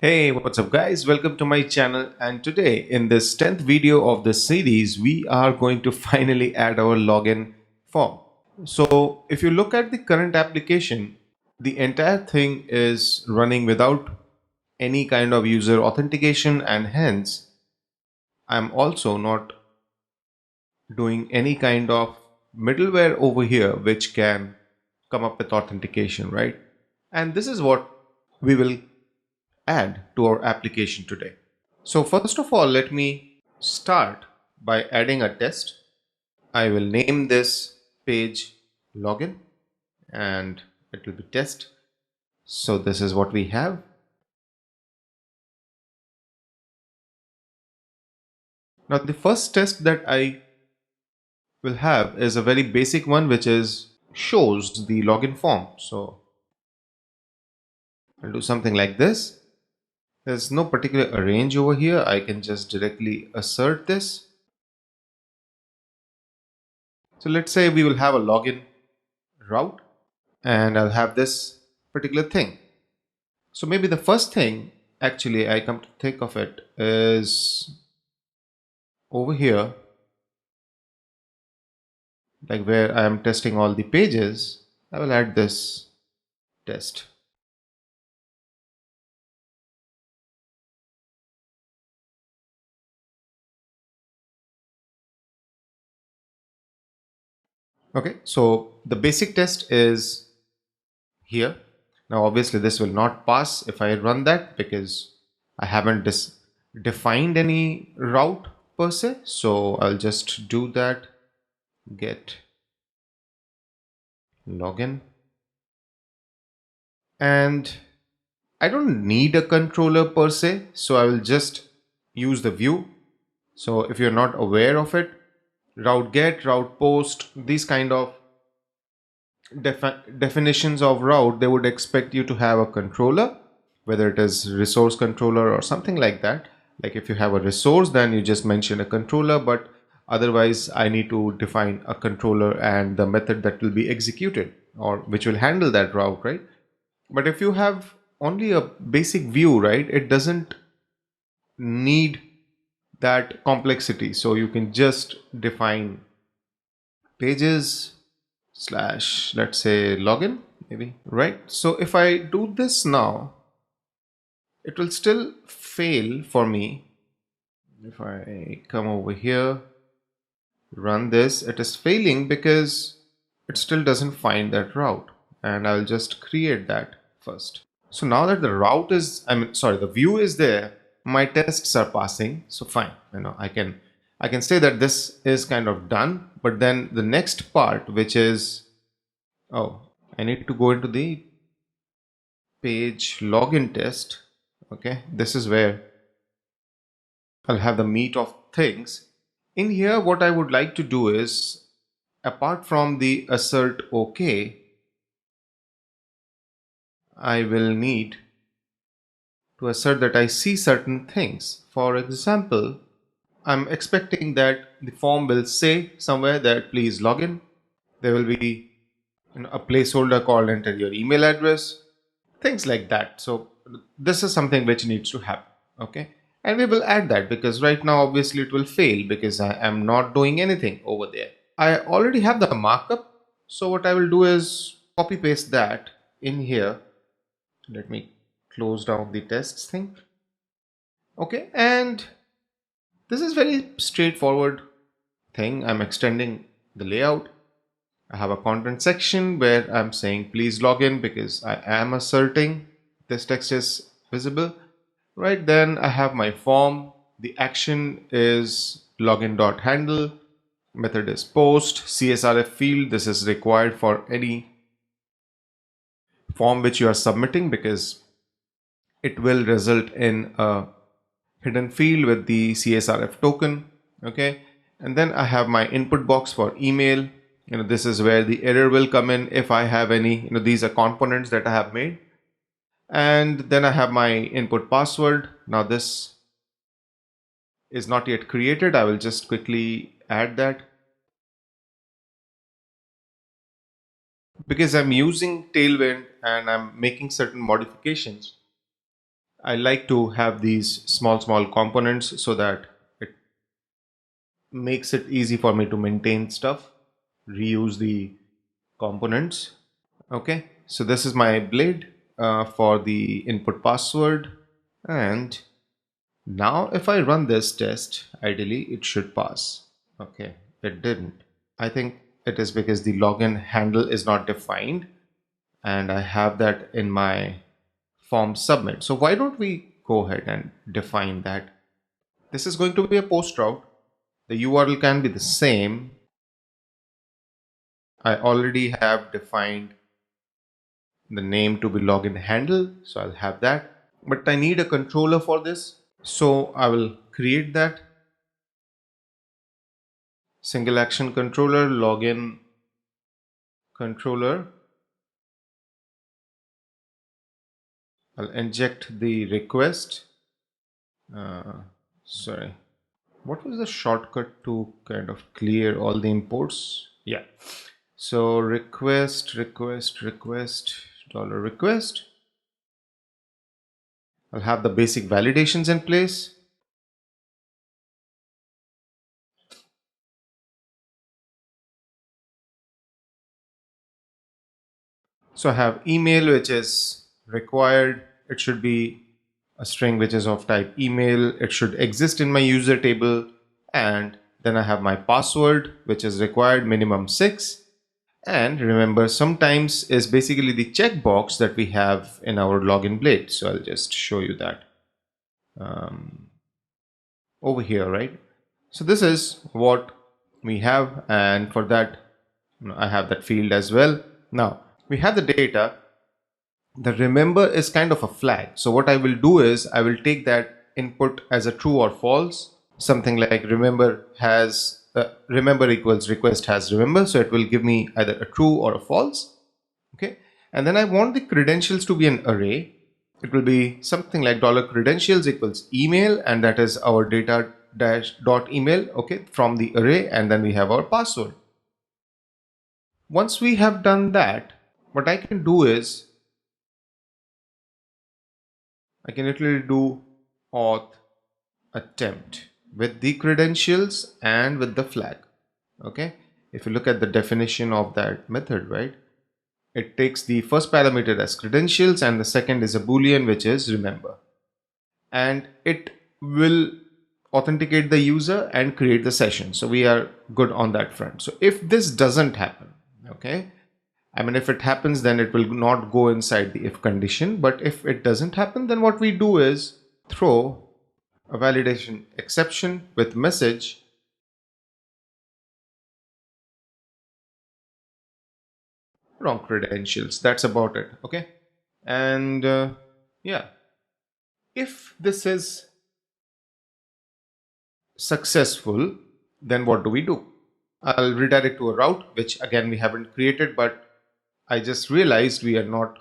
Hey, what's up guys? Welcome to my channel, and today in this 10th video of the series we are going to finally add our login form. So if you look at the current application, the entire thing is running without any kind of user authentication, and hence I'm also not doing any kind of middleware over here which can come up with authentication, right? And this is what we will add to our application today. So first of all, let me start by adding a test. I will name this page login and it will be test. So this is what we have. Now the first test that I will have is a very basic one, which is shows the login form. So I'll do something like this. There's no particular arrange over here. I can just directly assert this. So let's say we will have a login route and I'll have this particular thing. So maybe the first thing actually I come to think of it is over here, like where I am testing all the pages, I will add this test. Okay, so the basic test is here. Now obviously this will not pass if I run that because I haven't defined any route per se. So I'll just do that, get login, and I don't need a controller per se, so I will just use the view. So if you're not aware of it, route get, route post, these kind of definitions of route, they would expect you to have a controller, whether it is resource controller or something like that. Like if you have a resource, then you just mention a controller, but otherwise I need to define a controller and the method that will be executed or which will handle that route, right? But if you have only a basic view, right, it doesn't need that complexity. So you can just define pages slash, let's say, login, maybe, right? So if I do this now, it will still fail for me. If I come over here, run this, it is failing because it still doesn't find that route. And I'll just create that first. So now that the route is, the view is there, my tests are passing. So fine, I can say that this is kind of done. But then the next part, which is, oh, I need to go into the page login test. Okay, this is where I'll have the meat of things. In here, what I would like to do is, apart from the assert OK, I will need to assert that I see certain things. For example, I'm expecting that the form will say somewhere that please log in. There will be a placeholder called enter your email address, things like that. So this is something which needs to happen. Okay. And we will add that because right now obviously it will fail because I am not doing anything over there. I already have the markup. So what I will do is copy paste that in here. Let me close down the tests thing. Okay. And this is very straightforward thing. I'm extending the layout. I have a content section where I'm saying please log in because I am asserting this text is visible. Right, then I have my form. The action is login.handle. Method is post. CSRF field. This is required for any form which you are submitting because it will result in a hidden field with the CSRF token. Okay, and then I have my input box for email. This is where the error will come in if I have any. These are components that I have made. And then I have my input password. Now this is not yet created. I will just quickly add that. Because I'm using Tailwind and I'm making certain modifications, I like to have these small components so that it makes it easy for me to maintain stuff, reuse the components. Okay, so this is my blade for the input password. And now if I run this test, ideally it should pass. Okay, it didn't. I think it is because the login handle is not defined, and I have that in my form submit. So why don't we go ahead and define that? This is going to be a post route. The URL can be the same. I already have defined the name to be login handle, so I'll have that. But I need a controller for this, so I will create that single action controller, login controller. I'll inject the request. Sorry, what was the shortcut to kind of clear all the imports? Yeah, so request dollar request. I'll have the basic validations in place. So I have email, which is required. It should be a string which is of type email. It should exist in my user table. And then I have my password, which is required minimum 6. And remember, sometimes is basically the checkbox that we have in our login blade. So I'll just show you that over here, right? So this is what we have. And for that, I have that field as well. Now we have the data. The remember is kind of a flag. So what I will do is I will take that input as a true or false, something like remember equals request has remember. So it will give me either a true or a false. Okay. And then I want the credentials to be an array. It will be something like dollar credentials equals email, and that is our data dash dot email. Okay. From the array, and then we have our password. Once we have done that, what I can do is I can literally do auth attempt with the credentials and with the flag. Okay, if you look at the definition of that method, right, it takes the first parameter as credentials and the second is a boolean, which is remember, and it will authenticate the user and create the session. So we are good on that front. So if this doesn't happen, okay, I mean, if it happens, then it will not go inside the if condition. But if it doesn't happen, then what we do is throw a validation exception with message wrong credentials. That's about it. Okay. And yeah, if this is successful, then what do we do? I'll redirect to a route, which again we haven't created, but I just realized we are not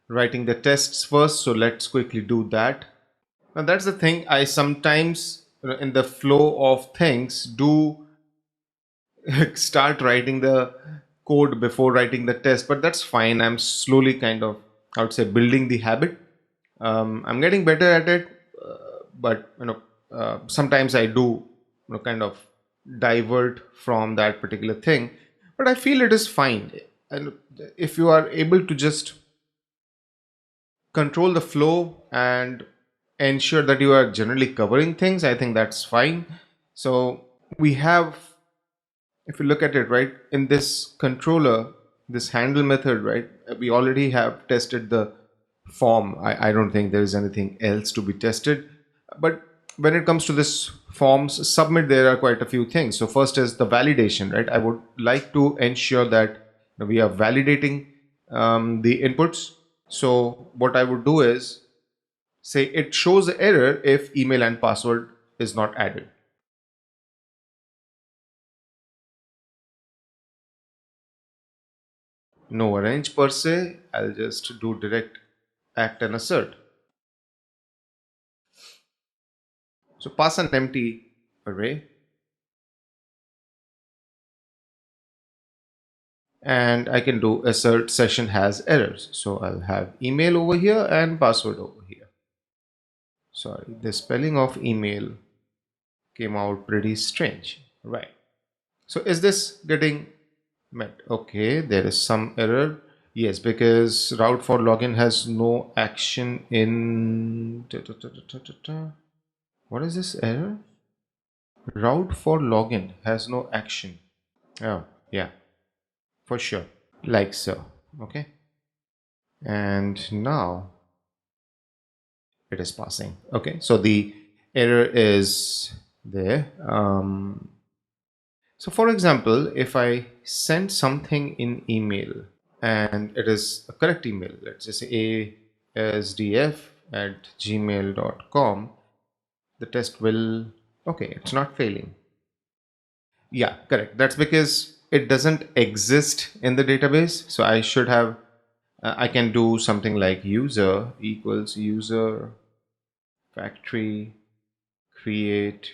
writing the tests first. So let's quickly do that. Now that's the thing. I sometimes, in the flow of things, do start writing the code before writing the test, but that's fine. I'm slowly kind of, I would say, building the habit. I'm getting better at it, but sometimes I do, kind of divert from that particular thing. But I feel it is fine, and if you are able to just control the flow and ensure that you are generally covering things, I think that's fine. So we have, if you look at it, right, in this controller, this handle method, right, we already have tested the form. I don't think there is anything else to be tested. But when it comes to this forms submit, there are quite a few things. So first is the validation, right? I would like to ensure that we are validating the inputs. So what I would do is say it shows the error if email and password is not added. No arrange per se. I'll just do direct act and assert. So pass an empty array, and I can do assert session has errors. So I'll have email over here and password over here. sorry, the spelling of email came out pretty strange, right? So is this getting met? Okay, there is some error. Yes, because route for login has no action in what is this error? Route for login has no action. Oh, yeah, for sure. Like so. Okay. And now it is passing. Okay. So the error is there. So for example, if I send something in email and it is a correct email, let's just say asdf@gmail.com, the test will, okay, it's not failing. Yeah, correct. That's because it doesn't exist in the database. So I should have, I can do something like user equals user factory create,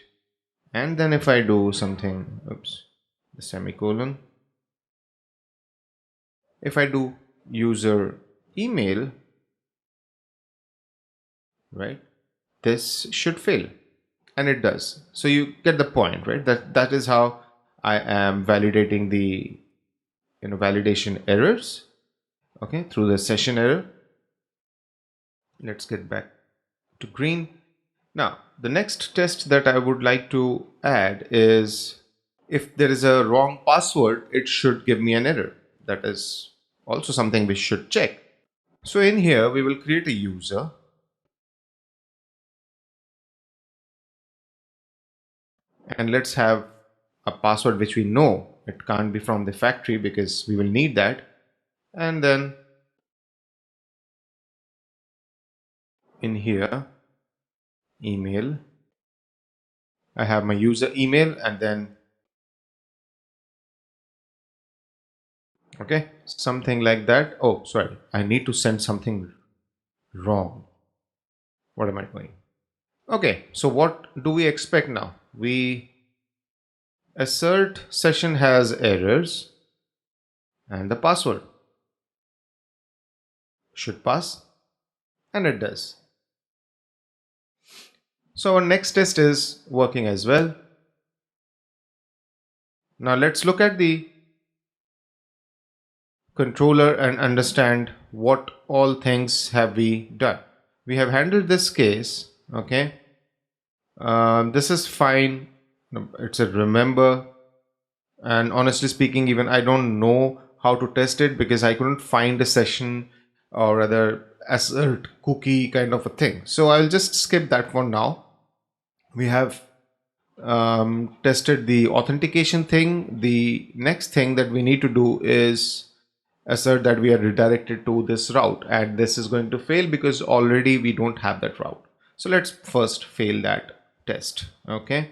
and then if I do something, oops, the semicolon, if I do user email, right, this should fail, and it does. So you get the point, right? That is how I am validating the validation errors, okay, through the session error. Let's get back to green. Now the next test that I would like to add is, if there is a wrong password, it should give me an error. That is also something we should check. So in here we will create a user, and let's have a password which we know it can't be from the factory because we will need that. And then in here, email, I have my user email, and then okay, something like that. Oh, sorry, I need to send something wrong. What am I doing? Okay, so what do we expect now? We assert session has errors and the password should pass, and it does. So our next test is working as well. Now let's look at the controller and understand what all things have we done. We have handled this case, okay. This is fine. It's a remember, and honestly speaking, even I don't know how to test it because I couldn't find a session or rather assert cookie kind of a thing. So I'll just skip that one now. We have tested the authentication thing. The next thing that we need to do is assert that we are redirected to this route, and this is going to fail because already we don't have that route. So let's first fail that test. Okay.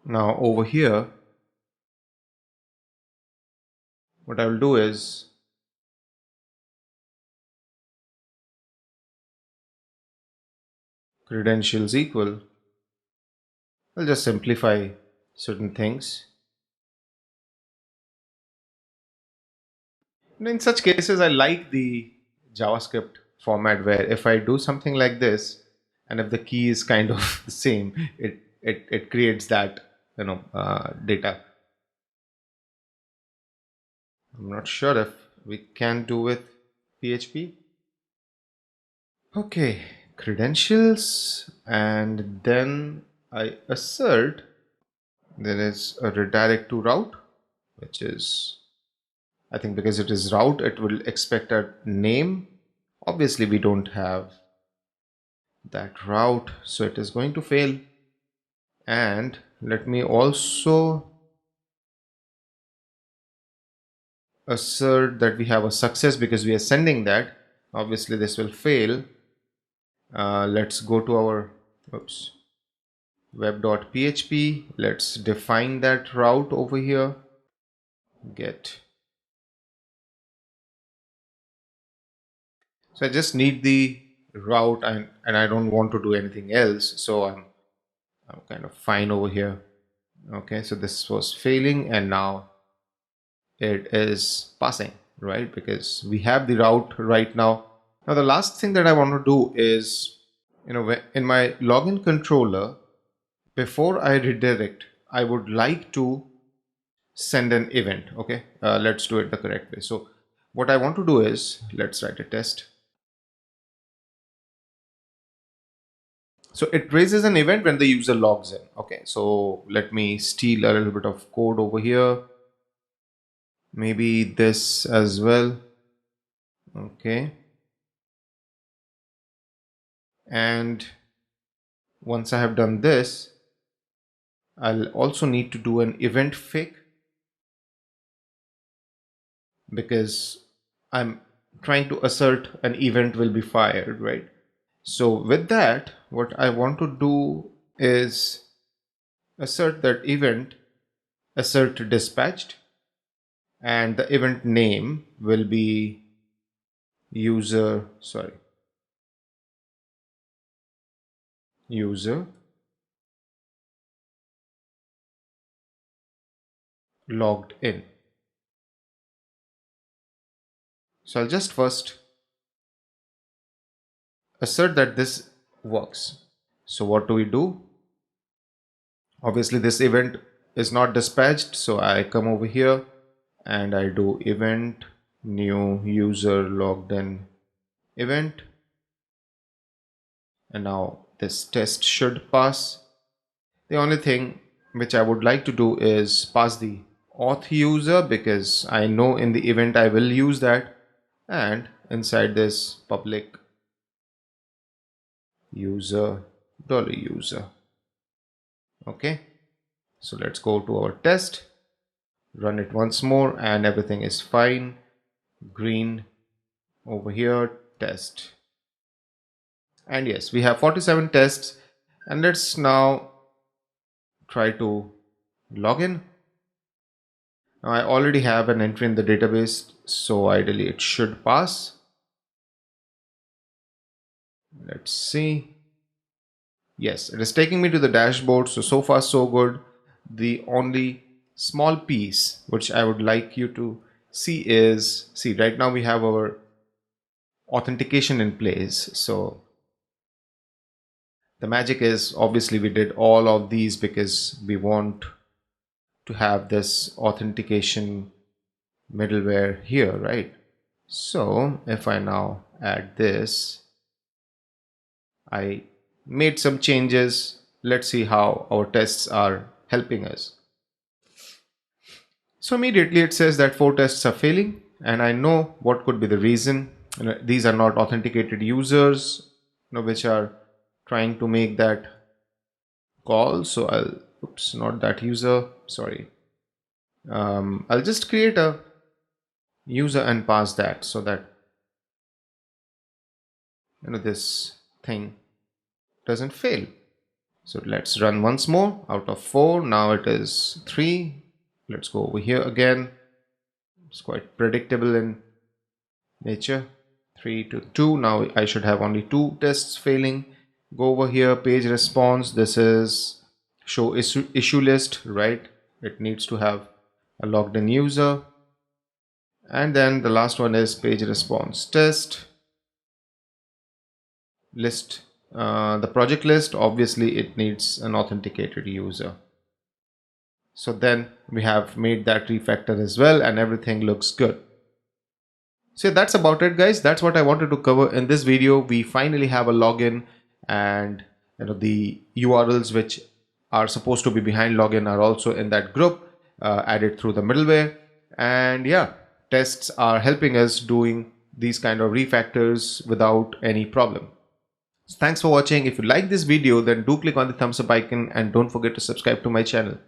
Now over here, what I will do is credentials equal, I'll just simplify certain things. And in such cases, I like the JavaScript format where if I do something like this, and if the key is kind of the same, it creates that data. I'm not sure if we can do with PHP. Okay, credentials, and then I assert there is a redirect to route, which is, I think because it is route, it will expect a name. Obviously, we don't have that route, so it is going to fail. And let me also assert that we have a success because we are sending that. Obviously, this will fail. Let's go to our oops, web.php. Let's define that route over here. Get So I just need the route, and I don't want to do anything else. So I'm kind of fine over here. Okay, so this was failing and now it is passing, right? Because we have the route right now. Now the last thing that I want to do is, in my login controller, before I redirect, I would like to send an event. Okay, let's do it the correct way. So what I want to do is, let's write a test. So it raises an event when the user logs in. Okay, so let me steal a little bit of code over here. Maybe this as well. Okay. And once I have done this, I'll also need to do an event fake, because I'm trying to assert an event will be fired, right? So with that, what I want to do is assert that event, assert dispatched, and the event name will be user logged in. So I'll just first assert that this works. So what do we do? Obviously this event is not dispatched, so I come over here and I do event new user logged in event, and now this test should pass. The only thing which I would like to do is pass the auth user, because I know in the event I will use that, and inside this public user $user. Okay, so let's go to our test, run it once more, and everything is fine. Green over here, test. And yes, we have 47 tests, and let's now try to log in. Now I already have an entry in the database, so ideally it should pass. Let's see. Yes, it is taking me to the dashboard, so far so good. The only small piece which I would like you to see is, see, right now we have our authentication in place. So the magic is, obviously we did all of these because we want to have this authentication middleware here, right? So if I now add this, I made some changes. Let's see how our tests are helping us. So immediately it says that 4 tests are failing, and I know what could be the reason. These are not authenticated users, which are trying to make that call. So oops, not that user, sorry. I'll just create a user and pass that, so that this thing doesn't fail. So let's run once more. Out of 4, now it is 3. Let's go over here again. It's quite predictable in nature. 3 to 2. Now I should have only 2 tests failing. Go over here, page response. This is show issue list, right? It needs to have a logged in user. And then the last one is page response test list. The project list, obviously it needs an authenticated user. So then we have made that refactor as well, and everything looks good. So that's about it, guys. That's what I wanted to cover in this video. We finally have a login, and the URLs which are supposed to be behind login are also in that group, added through the middleware. And yeah, tests are helping us doing these kind of refactors without any problem. So thanks for watching. If you like this video, then do click on the thumbs up icon and don't forget to subscribe to my channel.